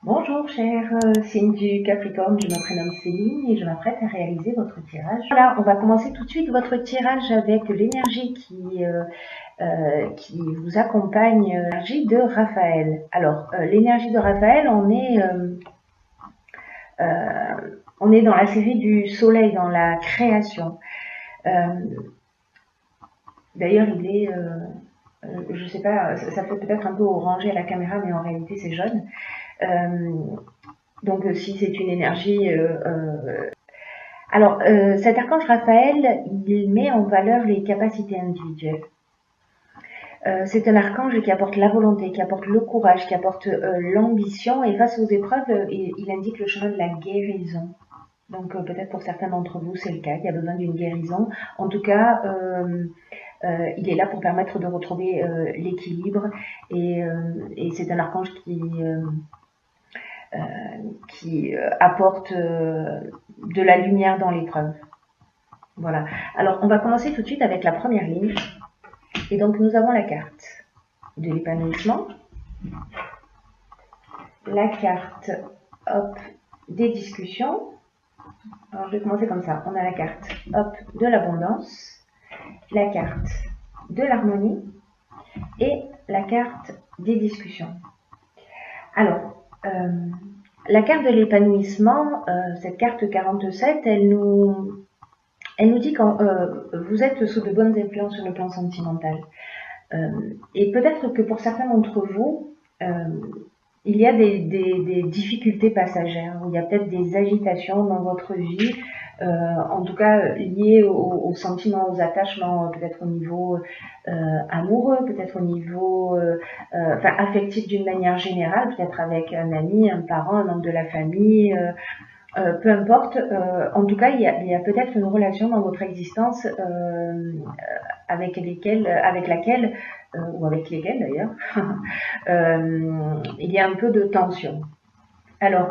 Bonjour chère signe du Capricorne, je me prénomme Céline et je m'apprête à réaliser votre tirage. Voilà, on va commencer tout de suite votre tirage avec l'énergie qui vous accompagne, l'énergie de Raphaël. Alors, l'énergie de Raphaël, on est dans la série du soleil, dans la création. D'ailleurs, je sais pas, ça fait peut-être un peu orangé à la caméra, mais en réalité c'est jaune. Donc si c'est une énergie... Alors, cet archange Raphaël, il met en valeur les capacités individuelles. C'est un archange qui apporte la volonté, qui apporte le courage, qui apporte l'ambition, et face aux épreuves, il indique le chemin de la guérison. Donc peut-être pour certains d'entre vous, c'est le cas, il y a besoin d'une guérison. En tout cas, il est là pour permettre de retrouver l'équilibre, et c'est un archange qui apporte de la lumière dans l'épreuve. Voilà. Alors, on va commencer tout de suite avec la première ligne. Et donc, nous avons la carte de l'épanouissement, la carte, hop, des discussions. Alors, je vais commencer comme ça. On a la carte, hop, de l'abondance, la carte de l'harmonie et la carte des discussions. Alors, la carte de l'épanouissement, cette carte 47, elle nous dit que vous êtes sous de bonnes influences sur le plan sentimental. Et peut-être que pour certains d'entre vous, il y a des difficultés passagères, ou il y a peut-être des agitations dans votre vie, en tout cas liées aux sentiments, aux attachements, peut-être au niveau amoureux, peut-être au niveau affectif d'une manière générale, peut-être avec un ami, un parent, un membre de la famille, peu importe. En tout cas, il y a peut-être une relation dans votre existence avec laquelle, ou avec lesquelles d'ailleurs, il y a un peu de tension. Alors,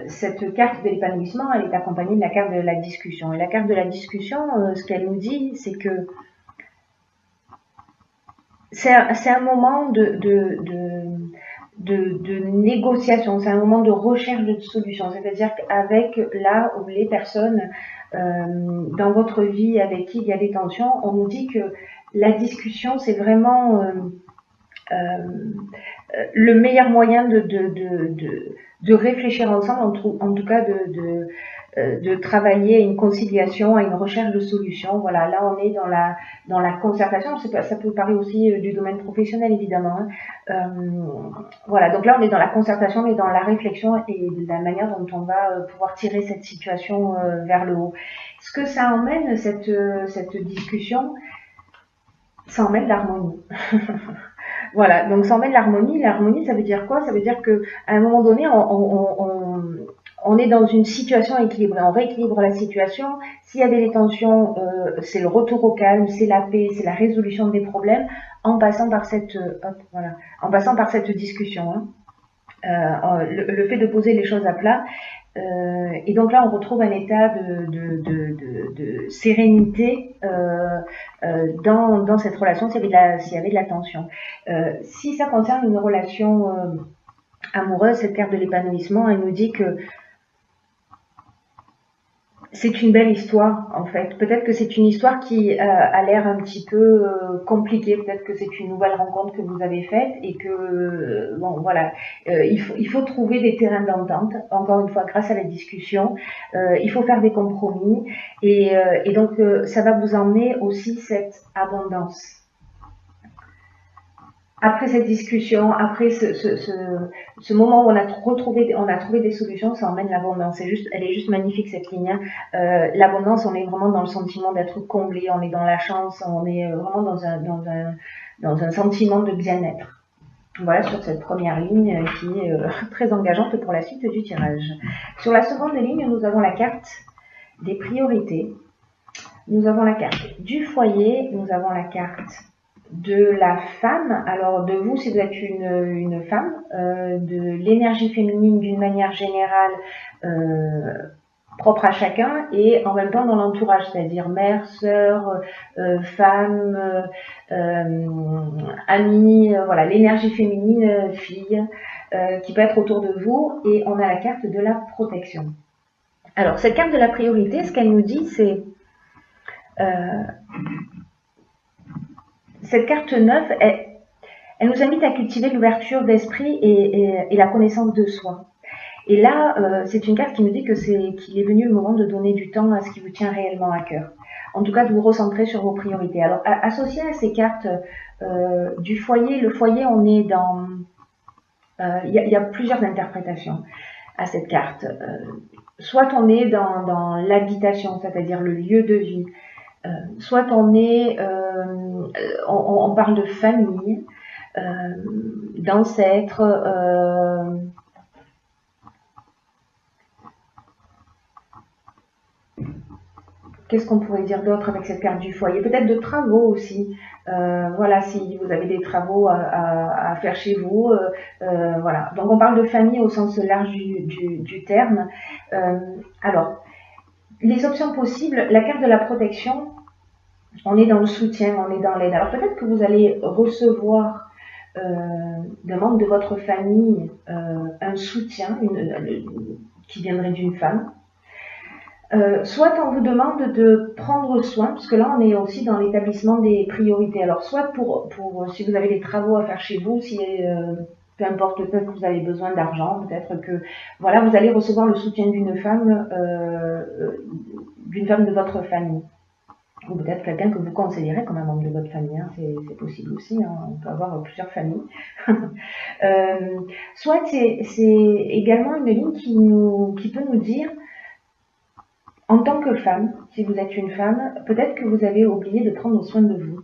cette carte de l'épanouissement, elle est accompagnée de la carte de la discussion. Et la carte de la discussion, ce qu'elle nous dit, c'est que c'est un moment de négociation, c'est un moment de recherche de solutions. C'est-à-dire qu'avec là où les personnes dans votre vie avec qui il y a des tensions, on nous dit que la discussion, c'est vraiment le meilleur moyen de réfléchir ensemble, en tout cas de travailler à une conciliation, à une recherche de solutions. Voilà, là on est dans la concertation. Ça peut parler aussi du domaine professionnel évidemment. Voilà, donc là on est dans la concertation, mais dans la réflexion et la manière dont on va pouvoir tirer cette situation vers le haut. Ce que ça emmène, cette discussion, ça emmène l'harmonie. Voilà, donc ça emmène l'harmonie. L'harmonie, ça veut dire quoi? Ça veut dire qu'à un moment donné, on est dans une situation équilibrée, on rééquilibre la situation. S'il y avait des tensions, c'est le retour au calme, c'est la paix, c'est la résolution des problèmes en passant par en passant par cette discussion. Hein. Le fait de poser les choses à plat. Et donc là, on retrouve un état de sérénité dans cette relation s'il y avait de la tension. Si ça concerne une relation amoureuse, cette carte de l'épanouissement, elle nous dit que c'est une belle histoire en fait. Peut-être que c'est une histoire qui a l'air un petit peu compliquée. Peut-être que c'est une nouvelle rencontre que vous avez faite et que bon voilà, il faut trouver des terrains d'entente. Encore une fois, grâce à la discussion, il faut faire des compromis et donc ça va vous emmener aussi cette abondance. Après cette discussion, après ce moment où on a trouvé des solutions, ça emmène l'abondance. Elle est juste magnifique cette ligne. Hein. L'abondance, on est vraiment dans le sentiment d'être comblé, on est dans la chance, on est vraiment dans un sentiment de bien-être. Voilà sur cette première ligne qui est très engageante pour la suite du tirage. Sur la seconde ligne, nous avons la carte des priorités. Nous avons la carte du foyer, nous avons la carte de la femme, alors de vous si vous êtes une femme, de l'énergie féminine d'une manière générale propre à chacun et en même temps dans l'entourage, c'est-à-dire mère, sœur, femme, amie, voilà, l'énergie féminine, fille. qui peut être autour de vous, et on a la carte de la protection. Alors, cette carte de la priorité, ce qu'elle nous dit, c'est cette carte 9, elle nous invite à cultiver l'ouverture d'esprit et la connaissance de soi. Et là, c'est une carte qui nous dit qu'il est venu le moment de donner du temps à ce qui vous tient réellement à cœur. En tout cas, de vous recentrer sur vos priorités. Alors, associé à ces cartes du foyer, le foyer, on est dans... Il y a plusieurs interprétations à cette carte. Soit on est dans l'habitation, c'est-à-dire le lieu de vie. Soit on est... on parle de famille, d'ancêtres... Qu'est-ce qu'on pourrait dire d'autre avec cette carte du foyer? Peut-être de travaux aussi. Voilà, si vous avez des travaux à faire chez vous. Voilà. Donc on parle de famille au sens large du terme. Alors, les options possibles, la carte de la protection, on est dans le soutien, on est dans l'aide. Alors peut-être que vous allez recevoir d'un membre de votre famille un soutien qui viendrait d'une femme. Soit on vous demande de prendre soin, parce que là on est aussi dans l'établissement des priorités. Alors soit pour si vous avez des travaux à faire chez vous, si peu importe, peut-être que vous avez besoin d'argent, peut-être que voilà, vous allez recevoir le soutien d'une femme de votre famille. Ou peut-être quelqu'un que vous considérez comme un membre de votre famille, hein. C'est possible aussi, hein. On peut avoir plusieurs familles. Soit c'est également une ligne qui peut nous dire, en tant que femme, si vous êtes une femme, peut-être que vous avez oublié de prendre soin de vous,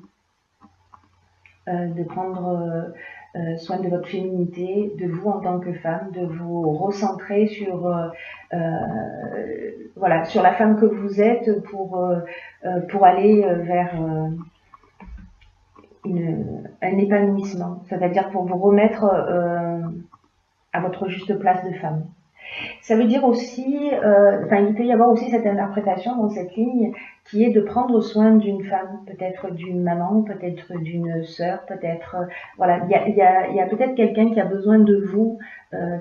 de prendre soin de votre féminité, de vous en tant que femme, de vous recentrer sur, voilà, sur la femme que vous êtes pour aller vers un épanouissement, c'est-à-dire pour vous remettre à votre juste place de femme. Ça veut dire aussi, il peut y avoir aussi cette interprétation dans cette ligne qui est de prendre soin d'une femme, peut-être d'une maman, peut-être d'une sœur, peut-être, voilà, il y a peut-être quelqu'un qui a besoin de vous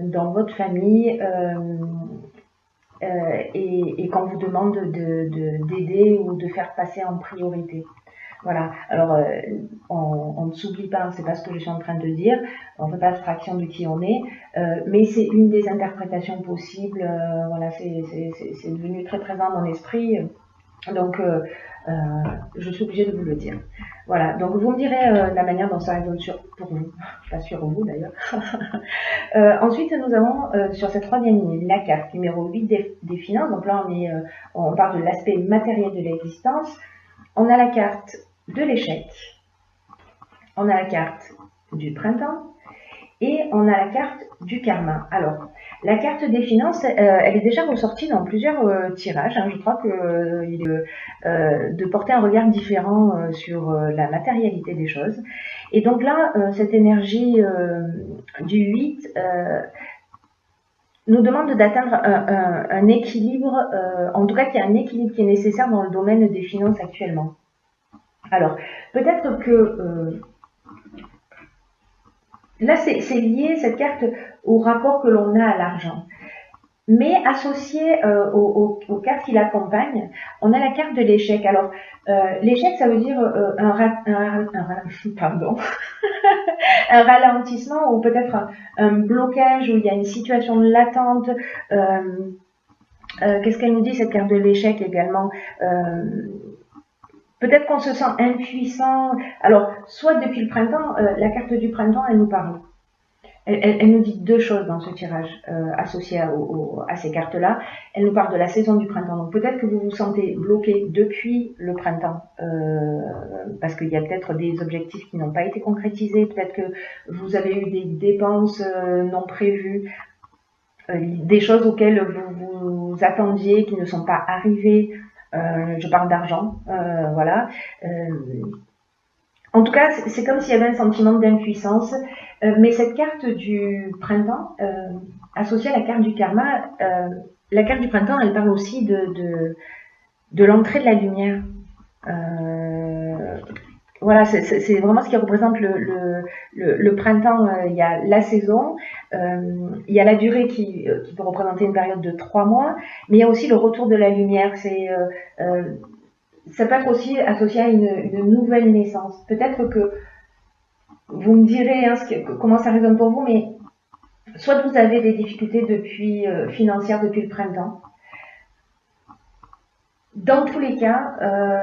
dans votre famille et qu'on vous demande d'aider ou de faire passer en priorité. Voilà, alors on ne s'oublie pas, c'est pas ce que je suis en train de dire, on ne fait pas abstraction de qui on est, mais c'est une des interprétations possibles, voilà, c'est devenu très présent dans l'esprit, donc je suis obligée de vous le dire. Voilà, donc vous me direz la manière dont ça résonne pour vous, pas sur vous d'ailleurs. Ensuite, nous avons sur cette troisième ligne la carte numéro 8 des finances, donc là on parle de l'aspect matériel de l'existence. On a la carte de l'échec, on a la carte du printemps et on a la carte du karma. Alors, la carte des finances, elle est déjà ressortie dans plusieurs tirages. Hein. Je crois qu'il est de porter un regard différent sur la matérialité des choses. Et donc là, cette énergie du 8 nous demande d'atteindre un équilibre, en tout cas qu'il y a un équilibre qui est nécessaire dans le domaine des finances actuellement. Alors, peut-être que là, c'est lié, cette carte, au rapport que l'on a à l'argent. Mais associé aux cartes qui l'accompagnent, on a la carte de l'échec. Alors, l'échec, ça veut dire un ralentissement ou peut-être un blocage où il y a une situation latente. Qu'est-ce qu'elle nous dit, cette carte de l'échec également? Peut-être qu'on se sent impuissant. Alors, soit depuis le printemps, la carte du printemps, elle nous parle. Elle nous dit deux choses dans ce tirage associé à ces cartes-là. Elle nous parle de la saison du printemps. Donc peut-être que vous vous sentez bloqué depuis le printemps parce qu'il y a peut-être des objectifs qui n'ont pas été concrétisés. Peut-être que vous avez eu des dépenses non prévues, des choses auxquelles vous vous attendiez qui ne sont pas arrivées. Je parle d'argent, voilà. En tout cas, c'est comme s'il y avait un sentiment d'impuissance. Mais cette carte du printemps, associée à la carte du karma, la carte du printemps, elle parle aussi de l'entrée de la lumière. voilà, c'est vraiment ce qui représente le printemps. Il y a la saison, il y a la durée qui peut représenter une période de 3 mois, mais il y a aussi le retour de la lumière. Ça peut être aussi associé à une nouvelle naissance. Peut-être que vous me direz hein, comment ça résonne pour vous, mais soit vous avez des difficultés financières depuis le printemps. Dans tous les cas,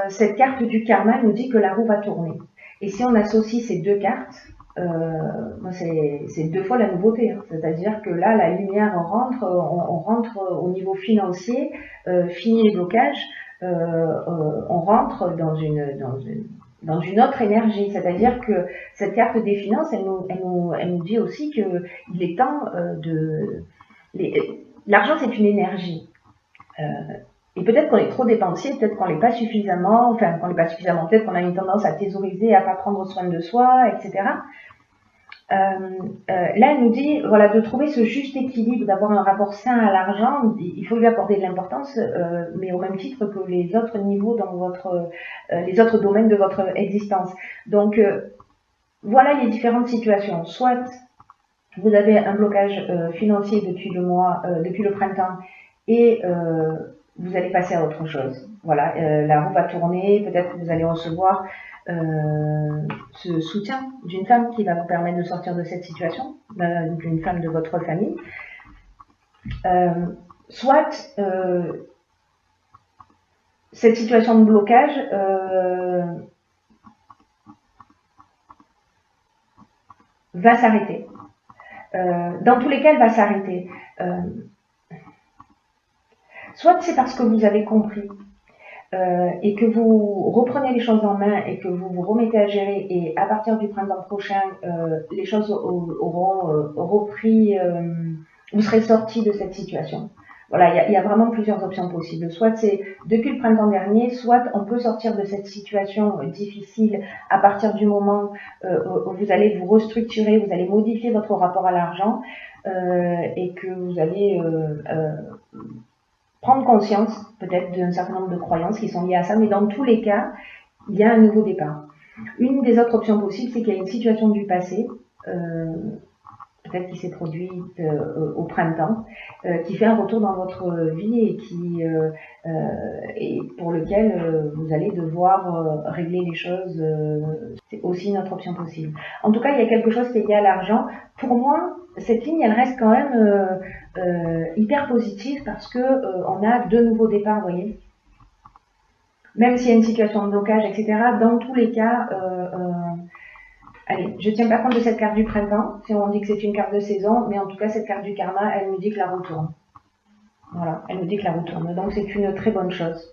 cette carte du karma nous dit que la roue va tourner. Et si on associe ces deux cartes, c'est 2 fois la nouveauté. Hein. C'est-à-dire que là, la lumière rentre, on rentre au niveau financier, fini les blocages, on rentre dans une autre énergie. C'est-à-dire que cette carte des finances, elle nous dit aussi qu'il est temps l'argent, c'est une énergie. Et peut-être qu'on est trop dépensier, peut-être qu'on l'est pas suffisamment, peut-être qu'on a une tendance à thésauriser, à pas prendre soin de soi, etc. Là, elle nous dit, voilà, de trouver ce juste équilibre, d'avoir un rapport sain à l'argent. Il faut lui accorder de l'importance, mais au même titre que les autres niveaux dans les autres domaines de votre existence. Donc, voilà les différentes situations. Soit vous avez un blocage financier depuis le printemps et vous allez passer à autre chose. Voilà, la roue va tourner, peut-être que vous allez recevoir ce soutien d'une femme qui va vous permettre de sortir de cette situation, d'une femme de votre famille. Soit cette situation de blocage va s'arrêter. Dans tous les cas, elle va s'arrêter. Soit c'est parce que vous avez compris et que vous reprenez les choses en main et que vous vous remettez à gérer, et à partir du printemps prochain, les choses auront repris, vous serez sorti de cette situation. Voilà, il y a vraiment plusieurs options possibles. Soit c'est depuis le printemps dernier, soit on peut sortir de cette situation difficile à partir du moment où vous allez vous restructurer, vous allez modifier votre rapport à l'argent et que vous allez prendre conscience peut-être d'un certain nombre de croyances qui sont liées à ça, mais dans tous les cas, il y a un nouveau départ. Une des autres options possibles, c'est qu'il y a une situation du passé, peut-être qui s'est produite au printemps, qui fait un retour dans votre vie et pour lequel vous allez devoir régler les choses. C'est aussi une autre option possible. En tout cas, il y a quelque chose qui est lié à l'argent. Pour moi, cette ligne, elle reste quand même hyper positive parce que on a 2 nouveaux départs, vous voyez. Même s'il y a une situation de blocage, etc., dans tous les cas, allez, je ne tiens pas compte de cette carte du printemps, si on dit que c'est une carte de saison, mais en tout cas, cette carte du karma, elle nous dit que la roue tourne. Voilà, elle nous dit que la roue tourne. Donc, c'est une très bonne chose.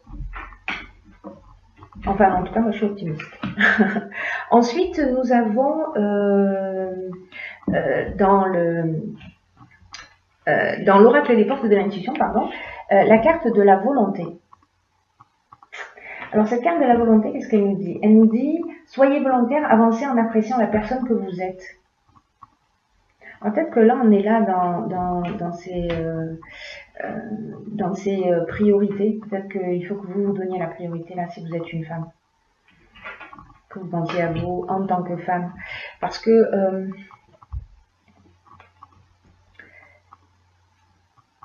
Enfin, en tout cas, moi, je suis optimiste. Ensuite, nous avons dans l'oracle des portes de l'intuition, la carte de la volonté. Alors, cette carte de la volonté, qu'est-ce qu'elle nous dit? Elle nous dit, soyez volontaire, avancez en appréciant la personne que vous êtes. Alors, peut-être que là, on est là dans ces priorités. Peut-être qu'il faut que vous donniez la priorité là si vous êtes une femme. Que vous pensiez à vous en tant que femme. Parce que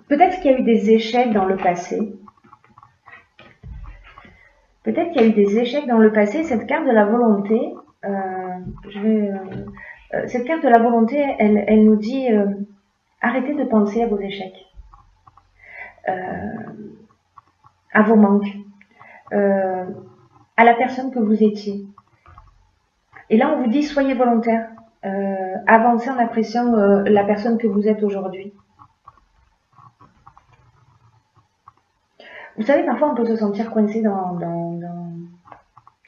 peut-être qu'il y a eu des échecs dans le passé. Peut-être qu'il y a eu des échecs dans le passé. Cette carte de la volonté, cette carte de la volonté, elle nous dit arrêtez de penser à vos échecs, à vos manques, à la personne que vous étiez. Et là, on vous dit soyez volontaire, avancez en appréciant la personne que vous êtes aujourd'hui. Vous savez, parfois on peut se sentir coincé dans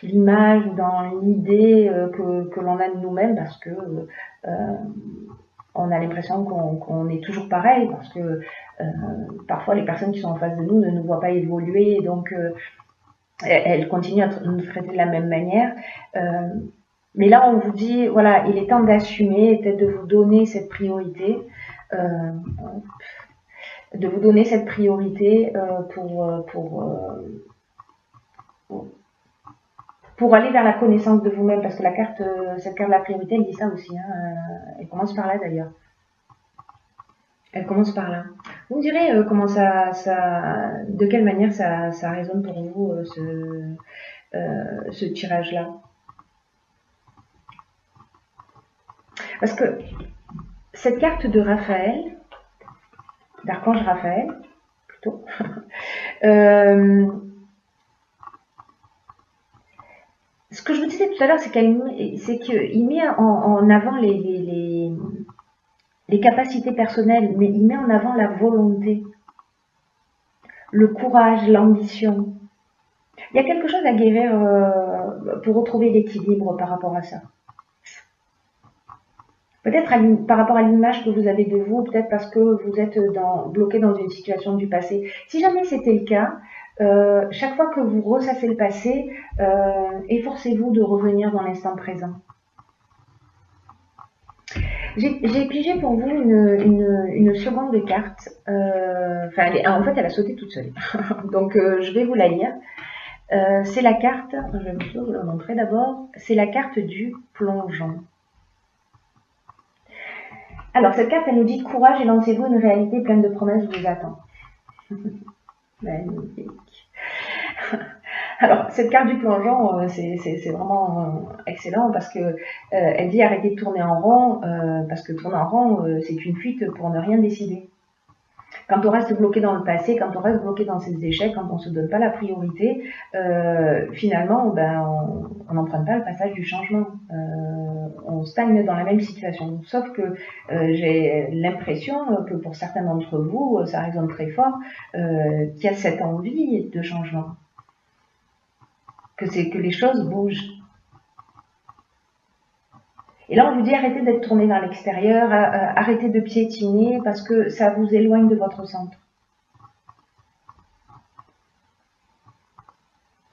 l'image ou dans l'idée que l'on a de nous-mêmes parce que on a l'impression qu'on est toujours pareil, parce que parfois les personnes qui sont en face de nous ne nous voient pas évoluer, donc elles continuent à nous traiter de la même manière. Mais là, on vous dit, voilà, il est temps d'assumer, peut-être de vous donner cette priorité, pour pour aller vers la connaissance de vous-même, parce que la carte, cette carte de la priorité, elle dit ça aussi. Hein, elle commence par là d'ailleurs. Elle commence par là. Vous me direz comment de quelle manière ça résonne pour vous ce tirage-là. Parce que cette carte de Raphaël, d'Archange Raphaël, plutôt, ce que je vous disais tout à l'heure, c'est qu'il met en avant les capacités personnelles, mais il met en avant la volonté, le courage, l'ambition. Il y a quelque chose à guérir pour retrouver l'équilibre par rapport à ça. Peut-être par rapport à l'image que vous avez de vous, peut-être parce que vous êtes bloqué dans une situation du passé. Si jamais c'était le cas, chaque fois que vous ressassez le passé, efforcez-vous de revenir dans l'instant présent. J'ai pigé pour vous une seconde carte. En fait, elle a sauté toute seule. Donc, je vais vous la lire. C'est la carte, je vais vous la montrer d'abord, c'est la carte du plongeon. Alors, cette carte, elle nous dit courage et lancez-vous, une réalité pleine de promesses vous attend. Magnifique. Alors, cette carte du plongeon, c'est vraiment excellent parce que elle dit arrêtez de tourner en rond, parce que tourner en rond, c'est une fuite pour ne rien décider. Quand on reste bloqué dans le passé, quand on reste bloqué dans ses échecs, quand on ne se donne pas la priorité, finalement, on n'emprunte pas le passage du changement. On stagne dans la même situation. Sauf que j'ai l'impression que pour certains d'entre vous, ça résonne très fort, qu'il y a cette envie de changement. Que les choses bougent. Et là, on vous dit arrêtez d'être tourné vers l'extérieur, arrêtez de piétiner parce que ça vous éloigne de votre centre.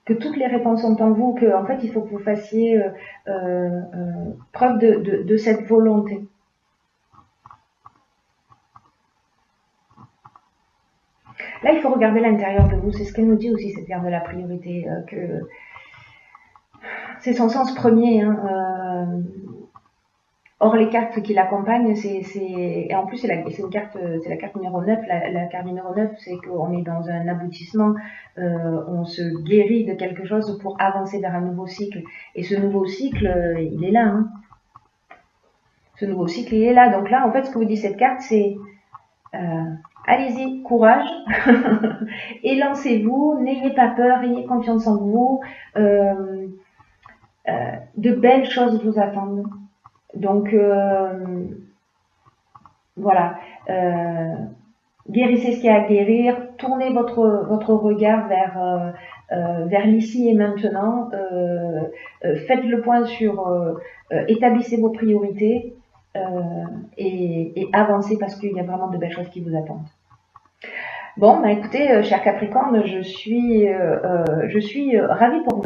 Que toutes les réponses sont en vous, qu'en fait, il faut que vous fassiez preuve de cette volonté. Là, il faut regarder l'intérieur de vous. C'est ce qu'elle nous dit aussi, cette carte de la priorité, que c'est son sens premier. Hein, or, les cartes qui l'accompagnent, et en plus, c'est la carte numéro 9. La carte numéro 9, c'est qu'on est dans un aboutissement, on se guérit de quelque chose pour avancer vers un nouveau cycle. Et ce nouveau cycle, il est là. Hein. Ce nouveau cycle, il est là. Donc là, en fait, ce que vous dit cette carte, c'est allez-y, courage, et lancez-vous, n'ayez pas peur, ayez confiance en vous. De belles choses vous attendent. Donc, voilà, guérissez ce qu'il y a à guérir, tournez votre regard vers l'ici et maintenant, faites le point sur, établissez vos priorités et avancez parce qu'il y a vraiment de belles choses qui vous attendent. Bon, écoutez, cher Capricorne, je suis ravie pour vous.